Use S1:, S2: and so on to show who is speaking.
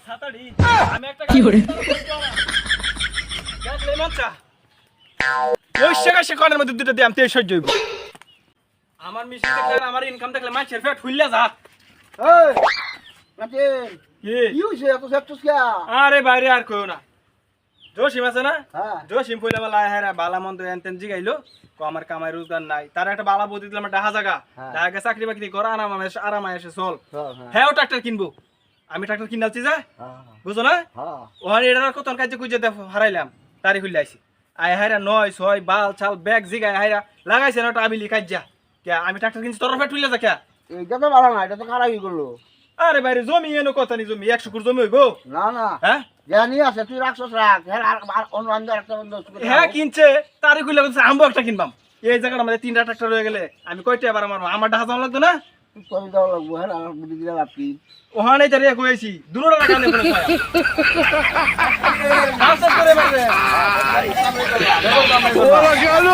S1: ছাতাড়ি আমি একটা
S2: কি করে?
S1: দেখলে মনটা ওই শেষে কোণের মধ্যে দুটো দিলাম তেই সহ্য হইব আমার মিশন দেখলে আর আমার ইনকাম দেখলে মানুষের পেট ফুললে যা
S3: এই নাকি
S1: কি
S3: কি হইছে এত সেপটুস কে
S1: আরে বাইরে আর কইও না জসিম আছে না
S3: হ্যাঁ
S1: জসিম পয়লা বেলা হেরা বালা মন্দ এনতেন জিগাইলো কো আমার কামাই রোজগার নাই তার একটা বালা বদি দিলাম একটা হাজাগা
S3: হ্যাঁ।
S1: ঢাকা চাকরি বাকরি করা আরামে এসে চল
S3: হ্যাঁ
S1: হ্যাঁ ট্রাক্টর কিনবো আমি ট্রাক্টর কিনালছি যা
S3: হ্যাঁ
S1: বুঝো না
S3: হ্যাঁ
S1: ওখানে এটার কত কাজে কুজে হারাইলাম তারি খুললে আইছি আয় হাইরা নয় ছয় বাল ছাল ব্যাগ জিগায় হাইরা লাগাইছে না ওটা আবিলি কাজ্যা কে আমি ট্রাক্টর কিনছি তোর পেট তুললে যা কে
S3: এইটা তো ভালো না এটা তো খারাপই করলো
S1: আরে বাইরে জমি এনো কথা নি জমি 100 কুর জমি হইব
S3: না না
S1: হ্যাঁ
S3: জানি আছে তুই রাখছস রাখ হ্যাঁ আর অন্য আন্দা একটা বন্ধ
S1: হ্যাঁ কিনছে তারি খুললে বলছে আমবো একটা কিনবাম এই জায়গাটা আমাদের 3টা ট্রাক্টর হয়ে গেলে আমি কয়টা এবার আমার ঢাকা যাওয়া লাগতো না
S3: করে দেওয়া লাগবো হ্যাঁ আর বুদ্ধি দিলে লাভ কি
S1: ওখানে তারিয়া কইছি দুনোটা টাকা নেই করে করে মারবে
S3: ওরা গেল